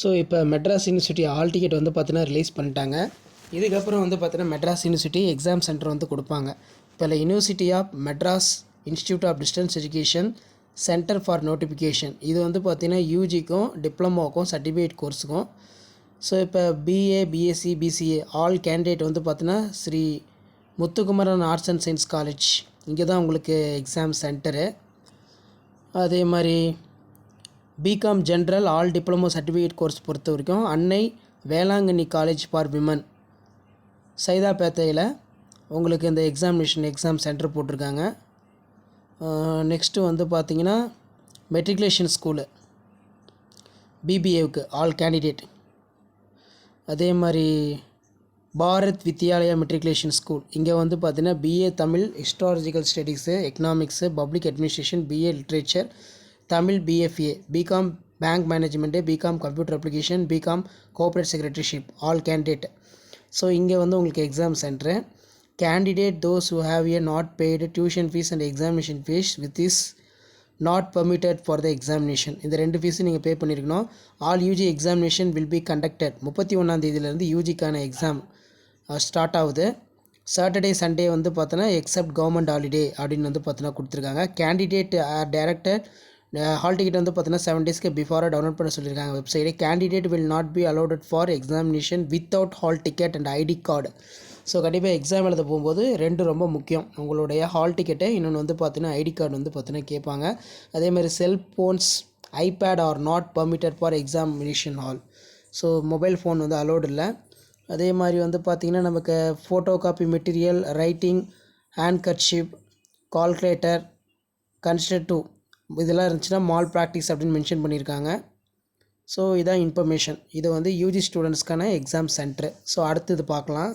So இப்போ Madras university hall ticket வந்து பார்த்தீங்கன்னா ரிலீஸ் பண்ணிட்டாங்க. இதுக்கப்புறம் வந்து பார்த்தீங்கன்னா மெட்ராஸ் யூனிவர்சிட்டி எக்ஸாம் சென்டர் வந்து கொடுப்பாங்க. இப்போ university of Madras institute of distance education centre for notification இது வந்து பார்த்தீங்கன்னா யூஜிக்கும் டிப்ளமோக்கும் சர்டிஃபிகேட் கோர்ஸுக்கும். ஸோ இப்போ BA BSc BCA all candidate வந்து பார்த்தீங்கன்னா Shri Muthukumaran arts and science college இங்கே தான் உங்களுக்கு எக்ஸாம் சென்டரு. அதே மாதிரி BCom general all diploma certificate course பொறுத்த வரைக்கும் Annai Velankanni college for women சைதாப்பேட்டையில் உங்களுக்கு இந்த எக்ஸாம் சென்டர் போட்டிருக்காங்க. நெக்ஸ்ட்டு வந்து பார்த்திங்கன்னா மெட்ரிகுலேஷன் ஸ்கூலு பிபிஏவுக்கு ஆல் கேண்டிடேட். அதே மாதிரி பாரத் வித்யாலயா மெட்ரிகுலேஷன் ஸ்கூல் இங்கே வந்து பார்த்திங்கன்னா BA Tamil historical studies economics public administration BA literature Tamil BFA BCom bank management BCom computer application BCom cooperative secretaryship all candidate. So இங்கே வந்து உங்களுக்கு exam centre. Candidate those who have a not paid tuition fees and examination fees with is not permitted for the examination. இந்த 2 ஃபீஸும் நீங்கள் pay பண்ணியிருக்கணும். All UG examination will be conducted 31 யூஜிக்கான exam start ஆகுது. Saturday Sunday வந்து பார்த்தோன்னா except government holiday அப்படின்னு வந்து பார்த்தோன்னா கொடுத்துருக்காங்க. Candidate are directed hall ticket வந்து பார்த்தீங்கன்னா 7 டேஸ்க்கு பிஃபோராக டவுன்லோட் பண்ண சொல்லியிருக்காங்க வெப்சைட்டே. Candidate will not be allotted for examination without hall ticket and ID card. So கண்டிப்பாக எக்ஸாம் எழுத போகும்போது 2 ரொம்ப முக்கியம். உங்களுடைய ஹால் டிக்கெட்டு, இன்னொன்று வந்து பார்த்தீங்கன்னா ஐடி கார்டு வந்து பார்த்தீங்கன்னா கேட்பாங்க. அதேமாதிரி cellphones iPad are not permitted for examination hall. So mobile phone வந்து அலோடு இல்லை. அதே மாதிரி வந்து பார்த்திங்கன்னா நமக்கு photocopy material writing handkerchief calculator construct to இதெல்லாம் இருந்துச்சுன்னா மால் ப்ராக்டிஸ் அப்படின்னு மென்ஷன் பண்ணியிருக்காங்க. ஸோ இதான் இன்ஃபர்மேஷன். இது வந்து யூஜி ஸ்டூடெண்ட்ஸ்க்கான எக்ஸாம் சென்டரு. ஸோ அடுத்து இது பார்க்கலாம்.